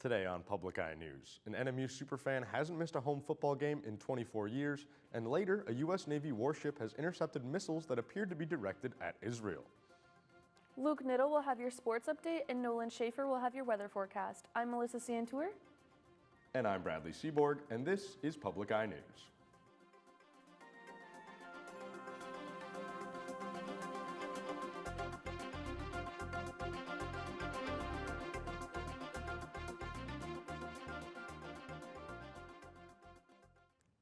Today on Public Eye News, an NMU superfan hasn't missed a home football game in 24 years, and later, a U.S. Navy warship has intercepted missiles that appeared to be directed at Israel. Luke Niddle will have your sports update, and Nolan Schaefer will have your weather forecast. I'm Melissa Santour. And I'm Bradley Seaborg, and this is Public Eye News.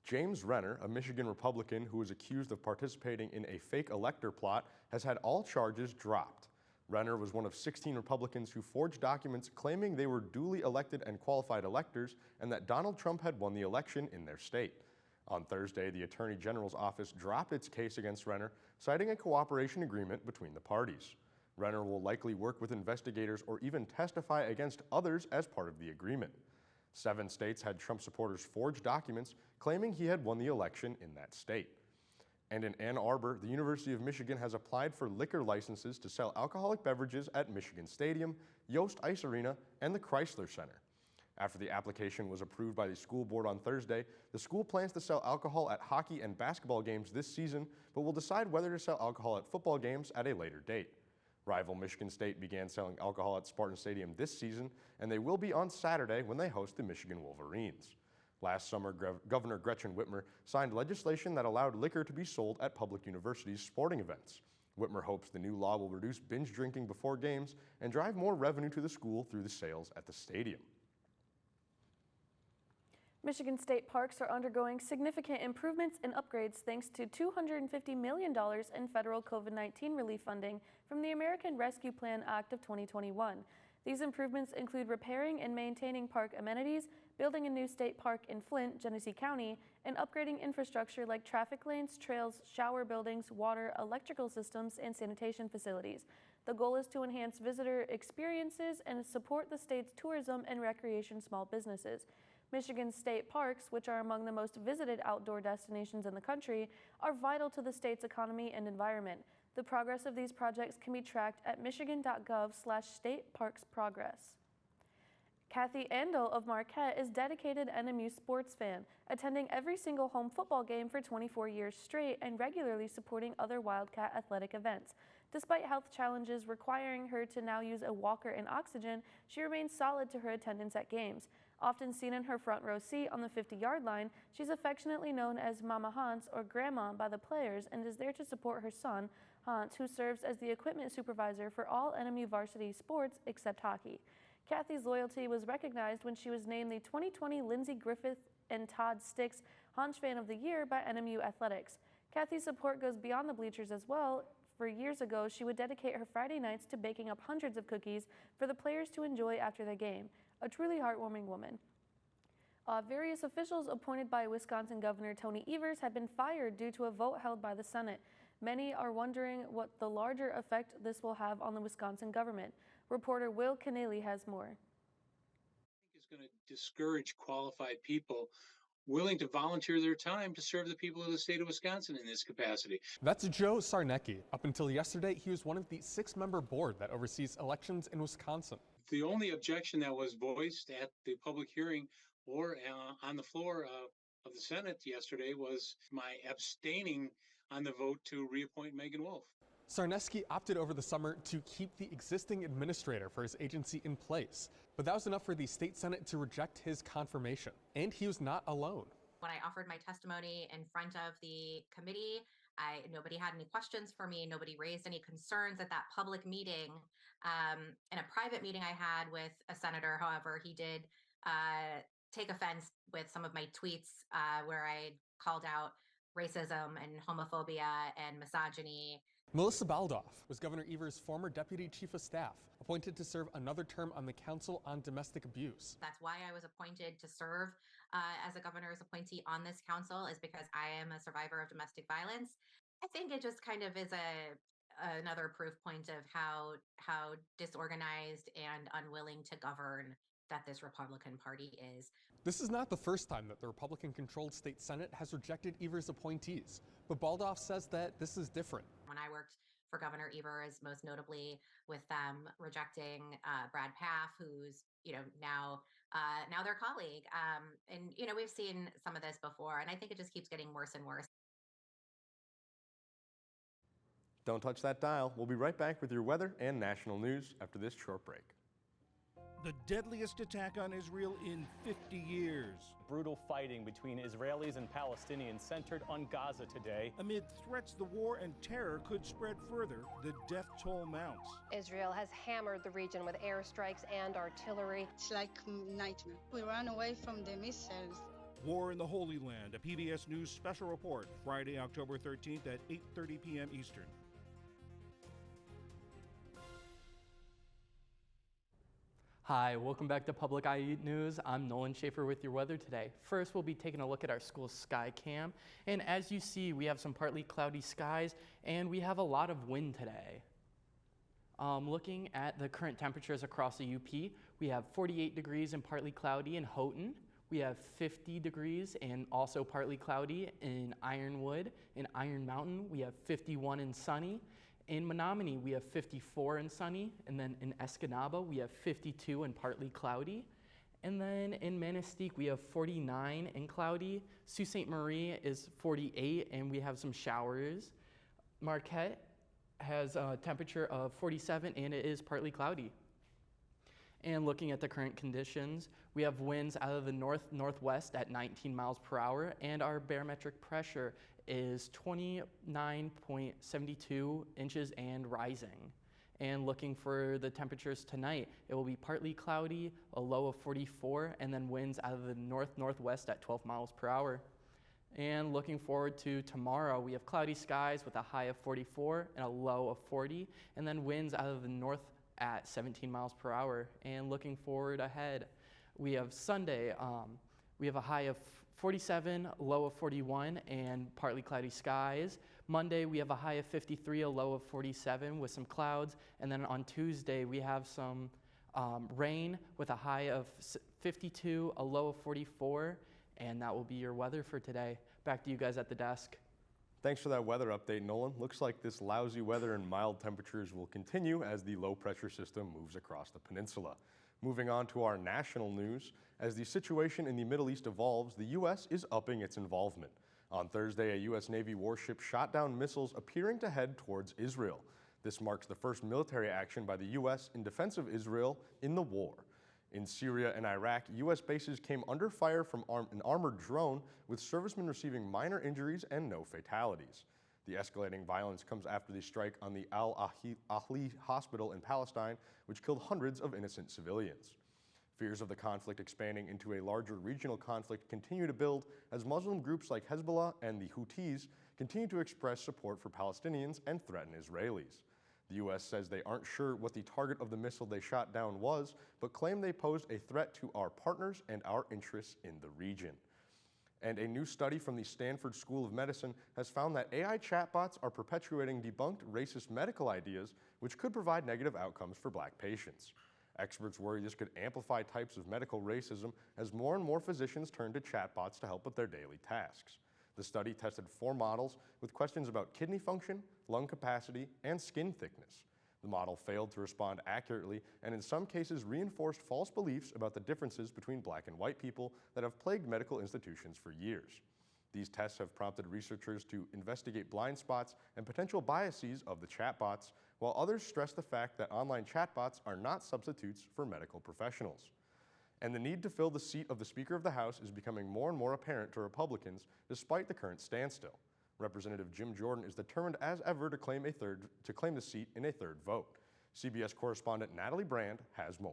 James Renner, a Michigan Republican who was accused of participating in a fake elector plot, has had all charges dropped. Renner was one of 16 Republicans who forged documents claiming they were duly elected and qualified electors and that Donald Trump had won the election in their state. On Thursday, the Attorney General's office dropped its case against Renner, citing a cooperation agreement between the parties. Renner will likely work with investigators or even testify against others as part of the agreement. 7 states had Trump supporters forge documents claiming he had won the election in that state. And in Ann Arbor, the University of Michigan has applied for liquor licenses to sell alcoholic beverages at Michigan Stadium, Yost Ice Arena, and the Chrysler Center. After the application was approved by the school board on Thursday, the school plans to sell alcohol at hockey and basketball games this season, but will decide whether to sell alcohol at football games at a later date. Rival Michigan State began selling alcohol at Spartan Stadium this season, and they will be on Saturday when they host the Michigan Wolverines. Last summer, Governor Gretchen Whitmer signed legislation that allowed liquor to be sold at public universities' sporting events. Whitmer hopes the new law will reduce binge drinking before games and drive more revenue to the school through the sales at the stadium. Michigan State parks are undergoing significant improvements and upgrades thanks to $250 million in federal COVID-19 relief funding from the American Rescue Plan Act of 2021. These improvements include repairing and maintaining park amenities, building a new state park in Flint, Genesee County, and upgrading infrastructure like traffic lanes, trails, shower buildings, water, electrical systems, and sanitation facilities. The goal is to enhance visitor experiences and support the state's tourism and recreation small businesses. Michigan state parks, which are among the most visited outdoor destinations in the country, are vital to the state's economy and environment. The progress of these projects can be tracked at michigan.gov/stateparksprogress. Kathy Andel of Marquette is a dedicated NMU sports fan, attending every single home football game for 24 years straight and regularly supporting other Wildcat athletic events. Despite health challenges requiring her to now use a walker and oxygen, she remains solid to her attendance at games. Often seen in her front row seat on the 50-yard line, she's affectionately known as Mama Hans or Grandma by the players and is there to support her son, Hans, who serves as the equipment supervisor for all NMU varsity sports except hockey. Kathy's loyalty was recognized when she was named the 2020 Lindsey Griffith and Todd Sticks Hans Fan of the Year by NMU Athletics. Kathy's support goes beyond the bleachers as well. For years ago, she would dedicate her Friday nights to baking up hundreds of cookies for the players to enjoy after the game. A truly heartwarming woman. Various officials appointed by Wisconsin Governor Tony Evers have been fired due to a vote held by the Senate. Many are wondering what the larger effect this will have on the Wisconsin government. Reporter Will Keneally has more. I think it's going to discourage qualified people willing to volunteer their time to serve the people of the state of Wisconsin in this capacity. That's Joe Sarnecki. Up until yesterday, he was one of the 6-member board that oversees elections in Wisconsin. The only objection that was voiced at the public hearing or on the floor of the Senate yesterday was my abstaining on the vote to reappoint Megan Wolf. Sarnecki opted over the summer to keep the existing administrator for his agency in place, but that was enough for the state Senate to reject his confirmation, and he was not alone. When I offered my testimony in front of the committee, nobody had any questions for me. Nobody raised any concerns at that public meeting. In a private meeting I had with a senator, however, he did take offense with some of my tweets where I called out racism and homophobia and misogyny. Melissa Baldoff was Governor Evers' former deputy chief of staff, appointed to serve another term on the Council on Domestic Abuse. That's why I was appointed to serve as a governor's appointee on this council, is because I am a survivor of domestic violence. I think it just kind of is another proof point of how disorganized and unwilling to govern that this Republican Party is. This is not the first time that the Republican-controlled state Senate has rejected Evers' appointees, but Baldoff says that this is different. When I worked for Governor Evers, most notably with them rejecting Brad Pfaff, who's now their colleague. And we've seen some of this before, and I think it just keeps getting worse and worse. Don't touch that dial. We'll be right back with your weather and national news after this short break. The deadliest attack on Israel in 50 years. Brutal fighting between Israelis and Palestinians centered on Gaza today. Amid threats the war and terror could spread further, the death toll mounts. Israel has hammered the region with airstrikes and artillery. It's like a nightmare. We run away from the missiles. War in the Holy Land, a PBS News special report, Friday, October 13th at 8:30 p.m. Eastern. Hi, welcome back to Public Eye News. I'm Nolan Schaefer with your weather today. First, we'll be taking a look at our school's sky cam. And as you see, we have some partly cloudy skies and we have a lot of wind today. Looking at the current temperatures across the UP, we have 48 degrees and partly cloudy in Houghton. We have 50 degrees and also partly cloudy in Ironwood. In Iron Mountain, we have 51 and sunny. In Menominee, we have 54 and sunny, and then in Escanaba, we have 52 and partly cloudy. And then in Manistee, we have 49 and cloudy. Sault Ste. Marie is 48, and we have some showers. Marquette has a temperature of 47, and it is partly cloudy. And looking at the current conditions, we have winds out of the north-northwest at 19 miles per hour, and our barometric pressure is 29.72 inches and rising. And looking for the temperatures tonight, it will be partly cloudy, a low of 44, and then winds out of the north-northwest at 12 miles per hour. And looking forward to tomorrow, we have cloudy skies with a high of 44 and a low of 40, and then winds out of the north at 17 miles per hour. And looking forward ahead, we have Sunday, we have a high of 47, low of 41, and partly cloudy skies. Monday, we have a high of 53, a low of 47 with some clouds. And then on Tuesday, we have some rain with a high of 52, a low of 44, and that will be your weather for today. Back to you guys at the desk. Thanks for that weather update, Nolan. Looks like this lousy weather and mild temperatures will continue as the low pressure system moves across the peninsula. Moving on to our national news, as the situation in the Middle East evolves, the U.S. is upping its involvement. On Thursday, a U.S. Navy warship shot down missiles appearing to head towards Israel. This marks the first military action by the U.S. in defense of Israel in the war. In Syria and Iraq, U.S. bases came under fire from an armored drone, with servicemen receiving minor injuries and no fatalities. The escalating violence comes after the strike on the Al-Ahli hospital in Palestine, which killed hundreds of innocent civilians. Fears of the conflict expanding into a larger regional conflict continue to build as Muslim groups like Hezbollah and the Houthis continue to express support for Palestinians and threaten Israelis. The U.S. says they aren't sure what the target of the missile they shot down was, but claim they posed a threat to our partners and our interests in the region. And a new study from the Stanford School of Medicine has found that AI chatbots are perpetuating debunked racist medical ideas, which could provide negative outcomes for Black patients. Experts worry this could amplify types of medical racism as more and more physicians turn to chatbots to help with their daily tasks. The study tested 4 models with questions about kidney function, lung capacity, and skin thickness. The model failed to respond accurately and in some cases reinforced false beliefs about the differences between Black and white people that have plagued medical institutions for years. These tests have prompted researchers to investigate blind spots and potential biases of the chatbots, while others stress the fact that online chatbots are not substitutes for medical professionals. And the need to fill the seat of the Speaker of the House is becoming more and more apparent to Republicans despite the current standstill. Representative Jim Jordan is determined as ever to claim the seat in a third vote. CBS correspondent Natalie Brand has more.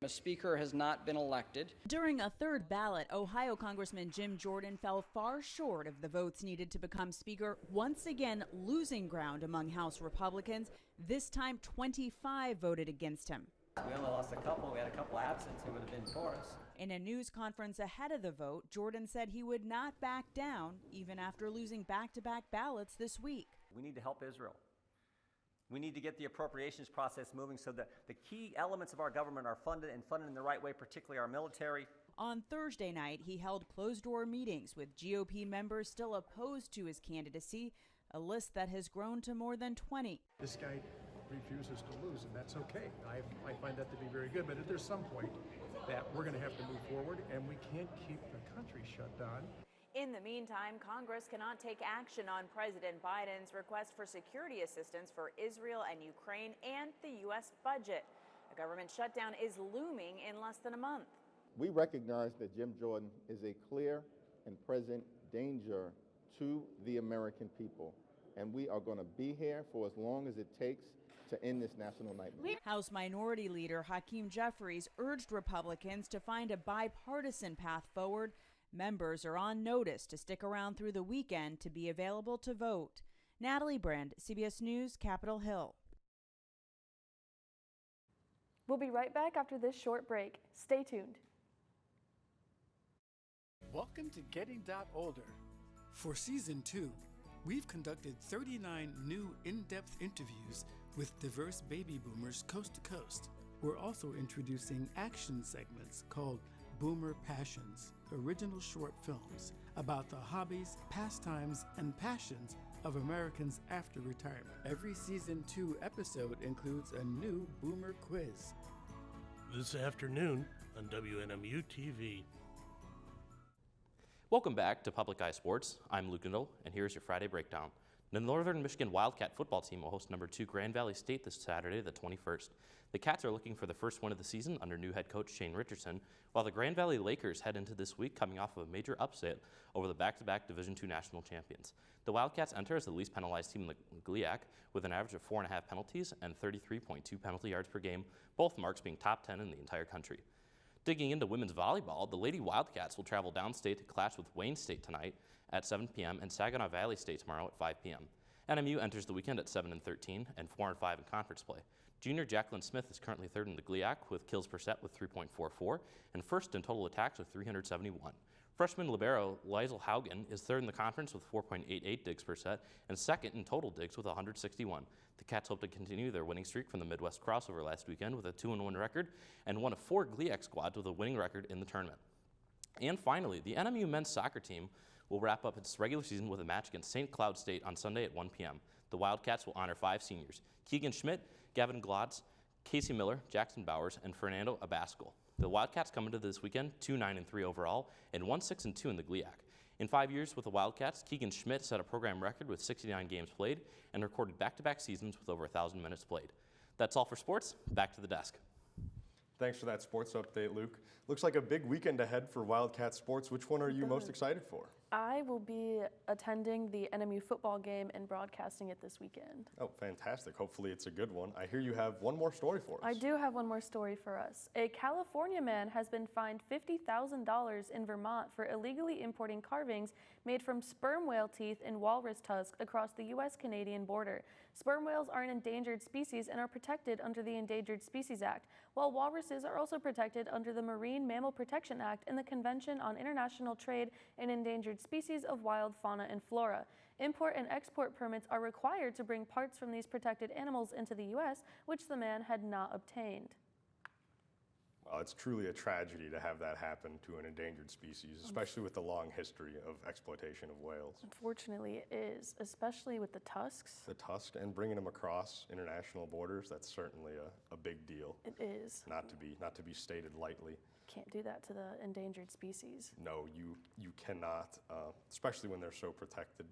A speaker has not been elected. During a third ballot, Ohio Congressman Jim Jordan fell far short of the votes needed to become speaker, once again losing ground among House Republicans. This time, 25 voted against him. We only lost a couple. We had a couple absent who would have been for us. In a news conference ahead of the vote, Jordan said he would not back down, even after losing back-to-back ballots this week. We need to help Israel. We need to get the appropriations process moving so that the key elements of our government are funded and funded in the right way, particularly our military. On Thursday night, he held closed-door meetings with GOP members still opposed to his candidacy, a list that has grown to more than 20. This guy refuses to lose, and that's okay. I find that to be very good, but there's some point that we're going to have to move forward, and we can't keep the country shut down. In the meantime, Congress cannot take action on President Biden's request for security assistance for Israel and Ukraine and the U.S. budget. A government shutdown is looming in less than a month. We recognize that Jim Jordan is a clear and present danger to the American people, and we are going to be here for as long as it takes to end this national nightmare. House Minority Leader Hakeem Jeffries urged Republicans to find a bipartisan path forward. Members are on notice to stick around through the weekend to be available to vote. Natalie Brand, CBS News, Capitol Hill. We'll be right back after this short break. Stay tuned. Welcome to Getting Older. For Season 2, we've conducted 39 new in-depth interviews with diverse baby boomers coast to coast. We're also introducing action segments called Boomer Passions, original short films about the hobbies, pastimes, and passions of Americans after retirement. Every Season 2 episode includes a new Boomer quiz. This afternoon on WNMU-TV. Welcome back to Public Eye Sports. I'm Luke Nindle, and here's your Friday breakdown. The Northern Michigan Wildcat football team will host number 2 Grand Valley State this Saturday, the 21st. The Cats are looking for the first win of the season under new head coach Shane Richardson, while the Grand Valley Lakers head into this week coming off of a major upset over the back-to-back Division II national champions. The Wildcats enter as the least penalized team in the GLIAC with an average of 4.5 penalties and 33.2 penalty yards per game, both marks being top 10 in the entire country. Digging into women's volleyball, the Lady Wildcats will travel downstate to clash with Wayne State tonight at 7 p.m. and Saginaw Valley State tomorrow at 5 p.m. NMU enters the weekend at 7-13 and 4-5 in conference play. Junior Jacqueline Smith is currently third in the GLIAC with kills per set with 3.44 and first in total attacks with 371. Freshman libero Liesl Haugen is third in the conference with 4.88 digs per set and second in total digs with 161. The Cats hope to continue their winning streak from the Midwest crossover last weekend with a 2-1 record and one of 4 GLIAC squads with a winning record in the tournament. And finally, the NMU men's soccer team will wrap up its regular season with a match against St. Cloud State on Sunday at 1 p.m. The Wildcats will honor 5 seniors: Keegan Schmidt, Gavin Glotz, Casey Miller, Jackson Bowers, and Fernando Abascal. The Wildcats come into this weekend 2-9-3 overall and 1-6-2 in the GLIAC. In 5 years with the Wildcats, Keegan Schmidt set a program record with 69 games played and recorded back-to-back seasons with over 1,000 minutes played. That's all for sports. Back to the desk. Thanks for that sports update, Luke. Looks like a big weekend ahead for Wildcat sports. Which one are you most excited for? I will be attending the NMU football game and broadcasting it this weekend. Oh, fantastic. Hopefully it's a good one. I hear you have one more story for us. I do have one more story for us. A California man has been fined $50,000 in Vermont for illegally importing carvings made from sperm whale teeth and walrus tusks across the U.S.-Canadian border. Sperm whales are an endangered species and are protected under the Endangered Species Act, while walruses are also protected under the Marine Mammal Protection Act and the Convention on International Trade in Endangered Species of Wild Fauna and Flora. Import and export permits are required to bring parts from these protected animals into the U.S., which the man had not obtained. Well, it's truly a tragedy to have that happen to an endangered species, especially with the long history of exploitation of whales. Unfortunately, it is, especially with the tusks. The tusk and bringing them across international borders, that's certainly a big deal. It is. Not to be stated lightly. Can't do that to the endangered species. No, you cannot, especially when they're so protected.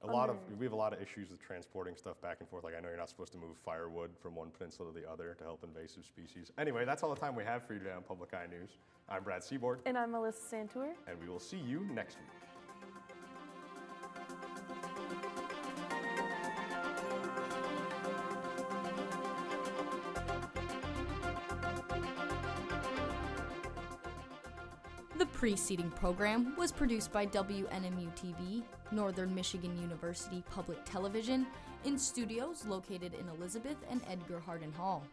We have a lot of issues with transporting stuff back and forth. Like, I know you're not supposed to move firewood from one peninsula to the other to help invasive species. Anyway, that's all the time we have for you today on Public Eye News. I'm Brad Seaboard. And I'm Melissa Santour. And we will see you next week. The preceding program was produced by WNMU-TV, Northern Michigan University Public Television, in studios located in Elizabeth and Edgar Hardin Hall.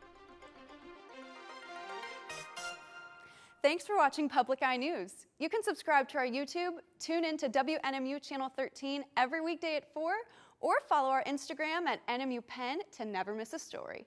Thanks for watching Public Eye News. You can subscribe to our YouTube, tune in to WNMU Channel 13 every weekday at 4, or follow our Instagram at NMU Penn to never miss a story.